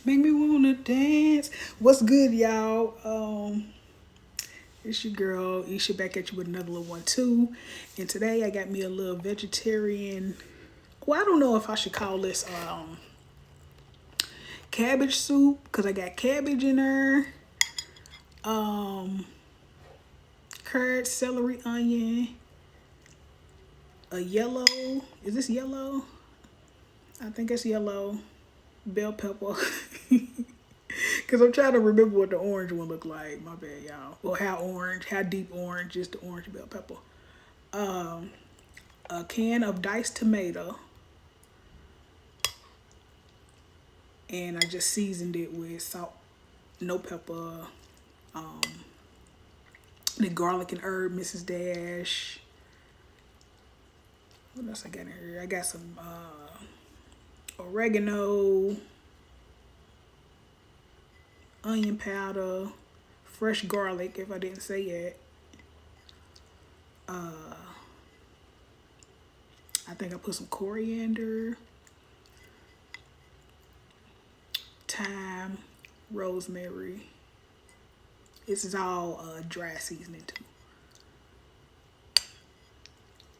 Make me wanna dance. What's good, y'all? It's your girl Isha back at you with another little one too. And today I got me a little vegetarian. Well, I don't know if I should call this cabbage soup because I got cabbage in there. Carrot, celery, onion, a yellow. Is this yellow? I think it's yellow. Bell pepper. Because I'm trying to remember what the orange one looked like. My bad, y'all. Or how deep orange is the orange bell pepper. A can of diced tomato. And I just seasoned it with salt, no pepper, the garlic and herb, Mrs. Dash. What else I got in here? I got some oregano, onion powder, fresh garlic, if I didn't say yet. I think I put some coriander, thyme, rosemary. This is all dry seasoning too.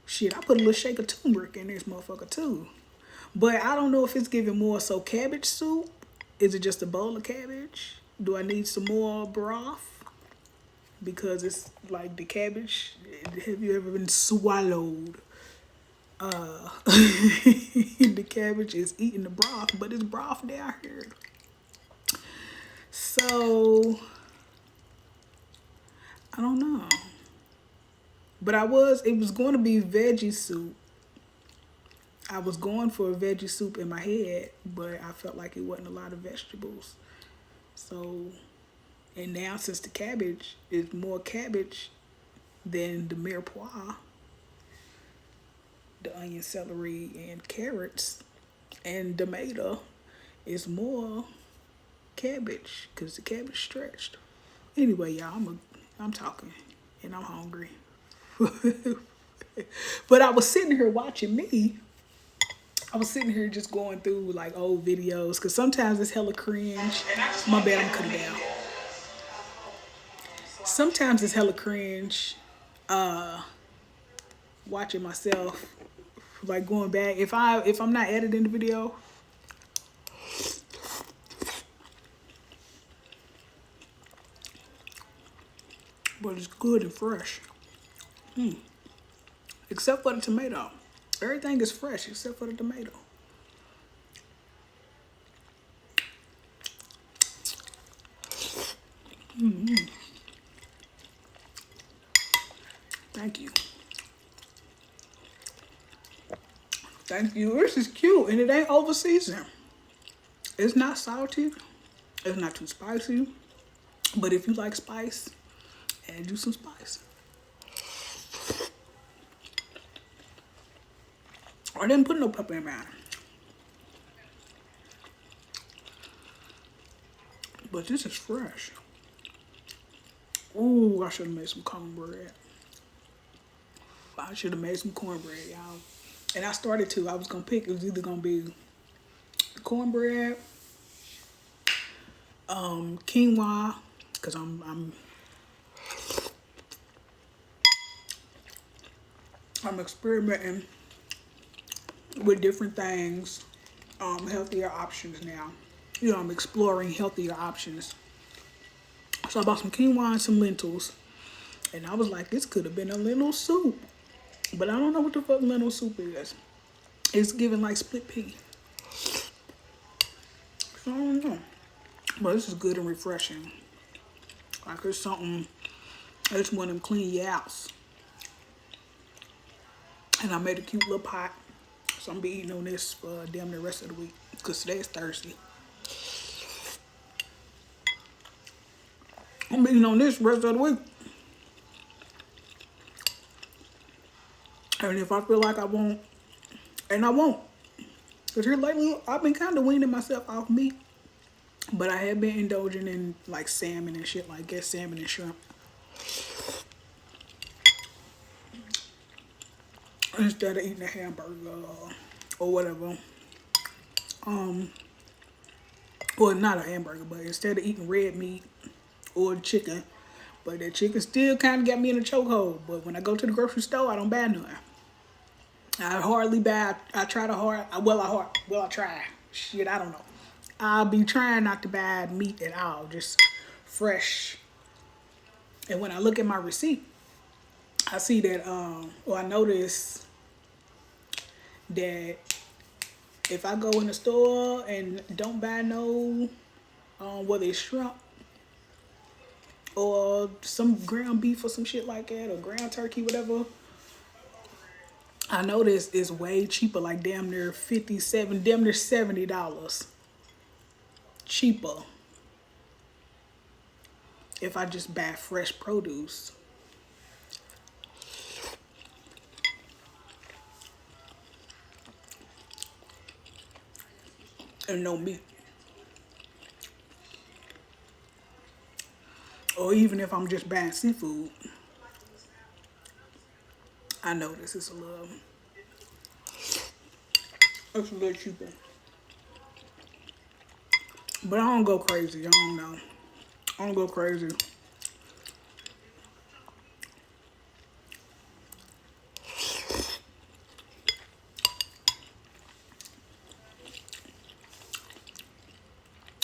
Shit, I put a little shake of turmeric in this motherfucker too. But I don't know if it's giving more so cabbage soup. Is it just a bowl of cabbage? Do I need some more broth? Because it's like the cabbage. Have you ever been swallowed? The cabbage is eating the broth, but it's broth down here. So I don't know. But it was going to be veggie soup. I was going for a veggie soup in my head, but I felt like it wasn't a lot of vegetables. So, and now since the cabbage is more cabbage than the mirepoix, the onion, celery, and carrots, and tomato is more cabbage because the cabbage stretched. Anyway, y'all, I'm talking and I'm hungry. But I was sitting here watching me. I was sitting here just going through like old videos because sometimes it's hella cringe. My bad, I'm cutting down. Sometimes it's hella cringe watching myself, like going back. If I'm not editing the video, but it's good and fresh. Except for the tomato. Everything is fresh except for the tomato. Thank you. Thank you. This is cute and it ain't over seasoned. It's not salty. It's not too spicy. But if you like spice, add you some spice. I didn't put no pepper in mine. But this is fresh. Ooh, I should have made some cornbread. I should have made some cornbread, y'all. And I started to. I was going to pick. It was either going to be cornbread, quinoa, because I'm experimenting with different things, healthier options now. You know, I'm exploring healthier options. So I bought some quinoa and some lentils. And I was like, this could have been a lentil soup. But I don't know what the fuck lentil soup is. It's giving like split pea. So I don't know. But this is good and refreshing. Like it's something, it's one of them clean your house. And I made a cute little pot. So I'm gonna be eating on this for damn the rest of the week. Because today is Thursday. I'm eating on this rest of the week. And if I feel like I won't, and I won't. Because here lately, I've been kind of weaning myself off meat. But I have been indulging in like salmon and shit like that, salmon and shrimp. Instead of eating a hamburger or whatever. Well, not a hamburger, but instead of eating red meat or chicken, but that chicken still kind of got me in a chokehold. But when I go to the grocery store, I don't buy none. I hardly buy. I try to hard. Well, I try. Shit, I don't know. I'll be trying not to buy meat at all, just fresh. And when I look at my receipt, I see that. I notice that if I go in the store and don't buy no, whether it's shrimp or some ground beef or some shit like that, or ground turkey, whatever, I notice it's way cheaper, like damn near $70 cheaper if I just buy fresh produce. And no meat. Or even if I'm just buying seafood, I notice it's a little cheaper. But I don't go crazy. I don't know. I don't go crazy.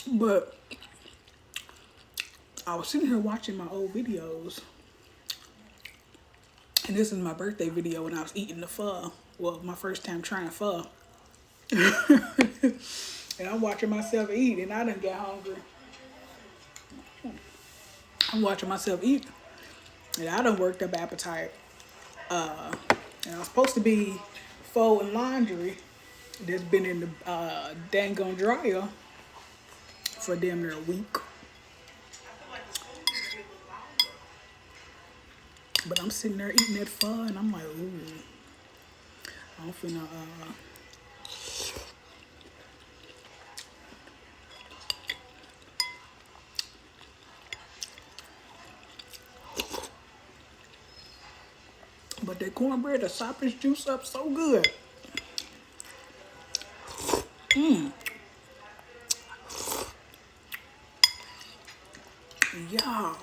But I was sitting here watching my old videos. And this is my birthday video when I was eating the pho. Well, my first time trying pho. And I'm watching myself eat, and I done got hungry. I'm watching myself eat, and I done worked up appetite. And I was supposed to be folding laundry that's been in the dang on dryer for damn near a week. But I'm sitting there eating that pho, and I'm like, ooh, I'm finna, but that cornbread, the sausage juice up so good. Yeah.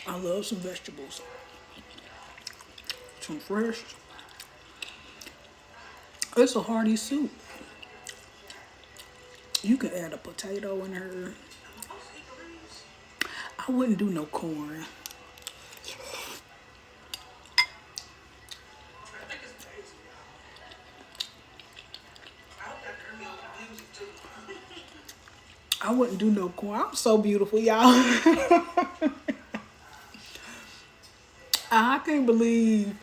I love some vegetables. Some fresh. It's a hearty soup. You can add a potato in her. I wouldn't do no corn. I wouldn't do no corn. I'm so beautiful, y'all. I can't believe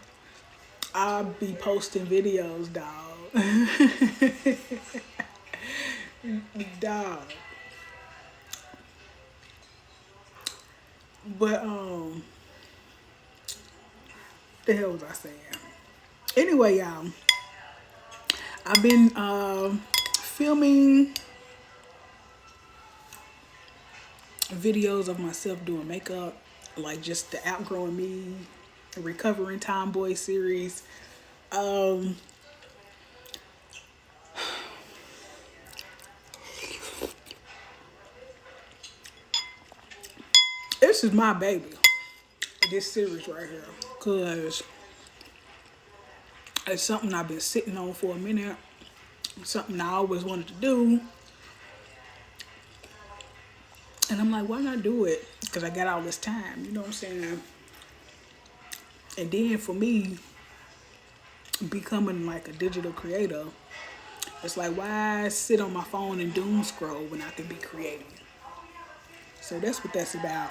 I'll be posting videos, dog. Dog. But the hell was I saying? Anyway, y'all, I've been filming videos of myself doing makeup, like just the Outgrowing Me, the Recovering Tomboy series. This is my baby, this series right here, because it's something I've been sitting on for a minute, something I always wanted to do. And I'm like, why not do it? Because I got all this time, you know what I'm saying? And then for me, becoming like a digital creator, it's like, why sit on my phone and doom scroll when I can be creating? So that's what that's about.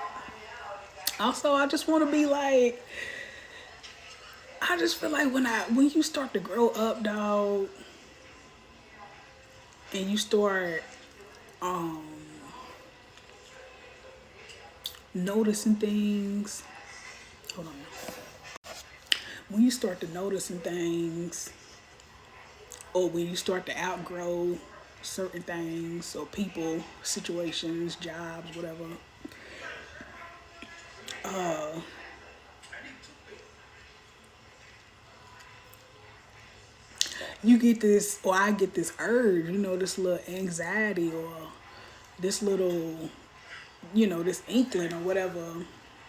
Also, I just want to be like, I just feel like when you start to grow up, dog, and you start noticing things. Hold on. When you start to noticing things, or when you start to outgrow certain things, or people, situations, jobs, whatever, you get this, or I get this urge, this little anxiety or this little, this inkling or whatever,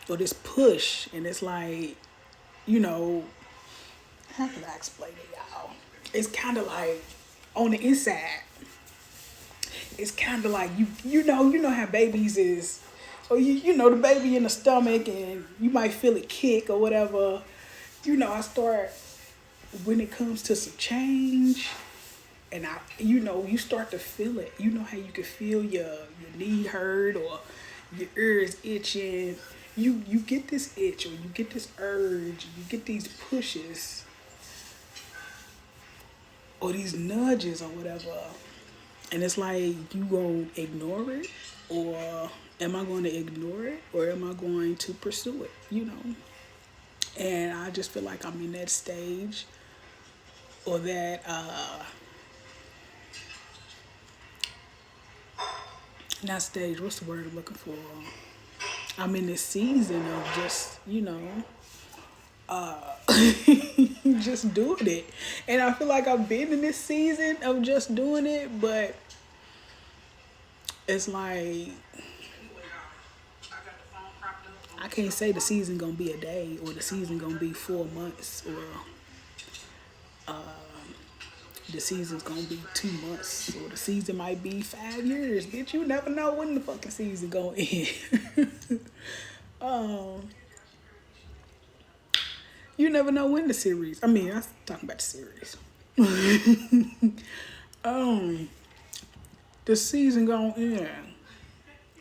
or this push. And it's like, you know, how can I explain it, y'all? It's kind of like on the inside. It's kind of like you know how babies is, or the baby in the stomach, and you might feel it kick or whatever. I start when it comes to some change, and you start to feel it. You know how you can feel your knee hurt or your ears itching. You get this itch or you get this urge. You get these pushes or these nudges or whatever. And it's like, you gonna ignore it, or am I going to ignore it, or am I going to pursue it, And I just feel like I'm in that stage, or that, not stage, what's the word I'm looking for? I'm in this season of just, just doing it. And I feel like I've been in this season of just doing it, but it's like, I can't say the season gonna be a day, or the season gonna be 4 months, or the season's gonna be 2 months, or the season might be 5 years. Bitch, you never know when the fucking season gonna end. You never know when the series. I'm talking about the series. The season gonna end,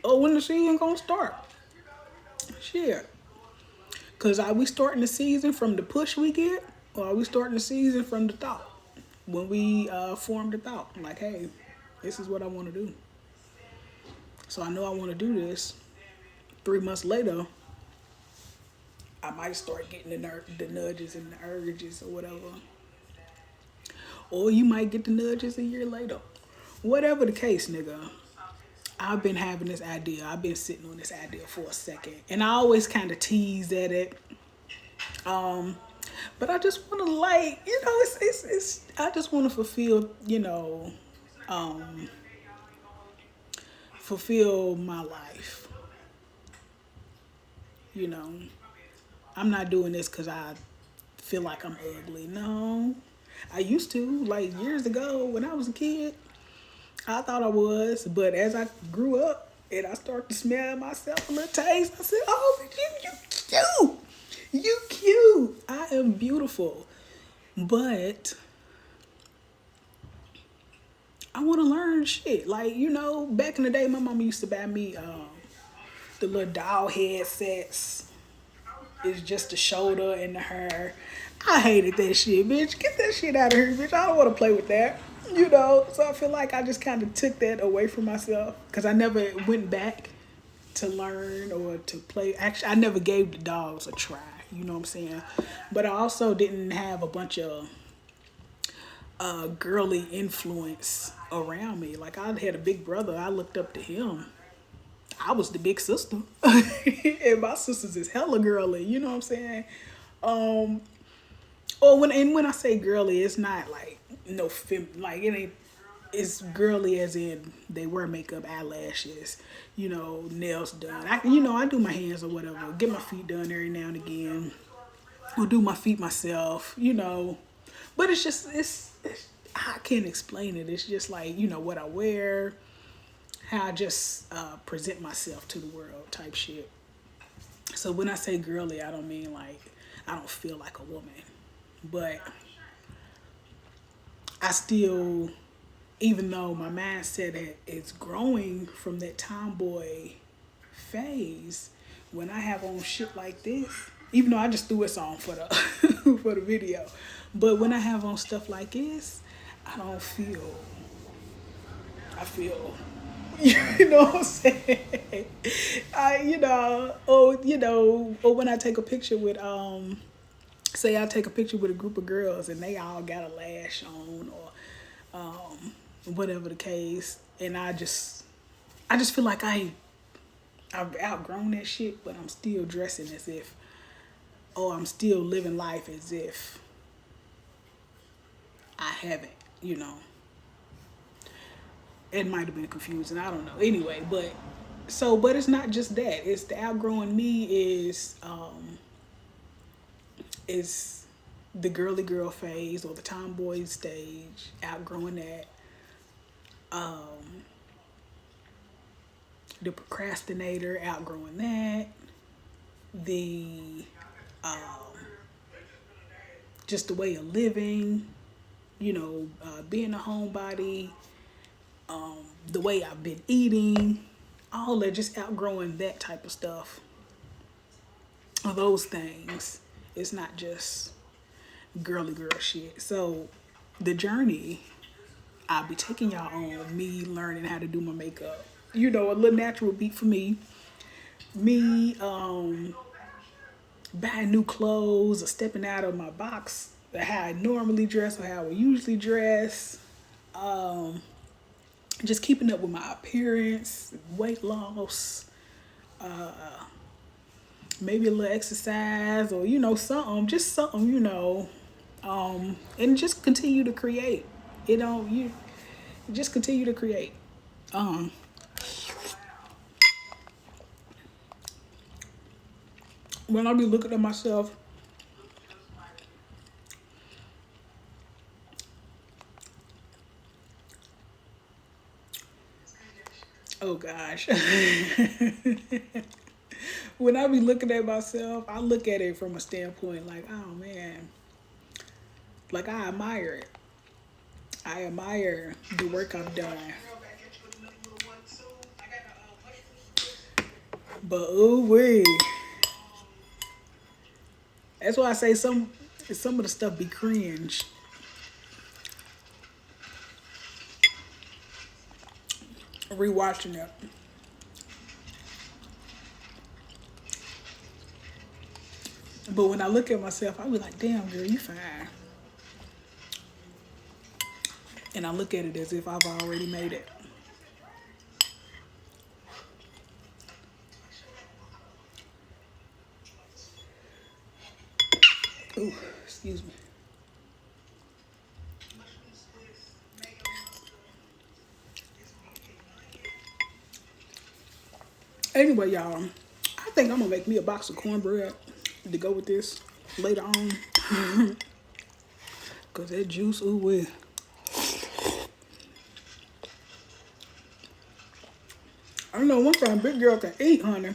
or when the season gonna start. Shit. Cause are we starting the season from the push we get, or are we starting the season from the thought? When we form the thought, like, hey, this is what I want to do. So I know I want to do this. 3 months later, I might start getting the nudges and the urges or whatever. Or you might get the nudges a year later. Whatever the case, nigga. I've been having this idea. I've been sitting on this idea for a second. And I always kind of tease at it. But I just want to, it's I just want to fulfill my life. I'm not doing this because I feel like I'm ugly. No. I used to, like years ago when I was a kid, I thought I was. But as I grew up and I started to smell myself a little taste, I said, oh, you cute. You cute. I am beautiful. But I want to learn shit. Like, back in the day, my mama used to buy me the little doll headsets. It's just the shoulder and the hair. I hated that shit, bitch. Get that shit out of here, bitch. I don't want to play with that. So I feel like I just kind of took that away from myself, because I never went back to learn or to play. Actually, I never gave the dolls a try. You know what I'm saying? But I also didn't have a bunch of girly influence around me. Like, I had a big brother. I looked up to him. I was the big sister. And my sisters is hella girly. You know what I'm saying? When I say girly, it's not like like it ain't. It's girly as in they wear makeup, eyelashes, nails done. I do my hands or whatever. Get my feet done every now and again. Or do my feet myself. But it's just I can't explain it. It's just like what I wear, how I just present myself to the world type shit. So when I say girly, I don't mean like I don't feel like a woman. But I still, even though my mindset is growing from that tomboy phase, when I have on shit like this, even though I just threw this on for the for the video, but when I have on stuff like this, I don't feel. I feel. You know what I'm saying? Or when I take a picture with say I take a picture with a group of girls and they all got a lash on, or whatever the case, and I just feel like I've outgrown that shit, but I'm still dressing as if, I'm still living life as if I haven't, you know. It might have been confusing. I don't know. Anyway, but it's not just that. It's the outgrowing me is the girly girl phase or the tomboy stage. Outgrowing that. The procrastinator. Outgrowing that. The just the way of living. You know, being a homebody. The way I've been eating, all that, just outgrowing that type of stuff. Those things. It's not just girly girl shit. So the journey I'll be taking y'all on, me learning how to do my makeup. You know, a little natural beat for me. Me buying new clothes or stepping out of my box, how I normally dress or how I usually dress. Just keeping up with my appearance, weight loss, maybe a little exercise or, you know, something, you know, and just continue to create. You just continue to create. When I be looking at myself, oh gosh. When I be looking at myself, I look at it from a standpoint like, oh man, like I admire it. I admire the work I've done. But ooh wee. That's why I say some of the stuff be cringe. Rewatching it. But when I look at myself, I be like, damn girl, you fine. And I look at it as if I've already made it. Ooh, excuse me. Anyway, y'all, I think I'm gonna make me a box of cornbread to go with this later on. Cause that juice, ooh wee. I don't know, one time big girl can eat, honey.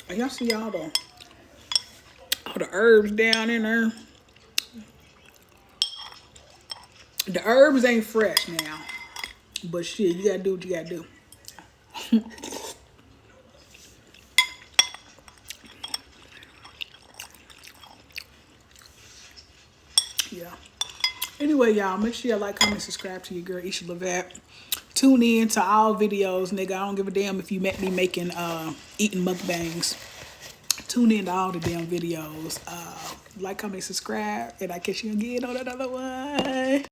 And y'all see all the herbs down in there. The herbs ain't fresh now. But shit, you gotta do what you gotta do. Yeah. Anyway, y'all, make sure y'all like, comment, subscribe to your girl, Isha Levette. Tune in to all videos, nigga. I don't give a damn if you met me making, eating mukbangs. Tune in to all the damn videos. Like, comment, subscribe, and I catch you again on another one.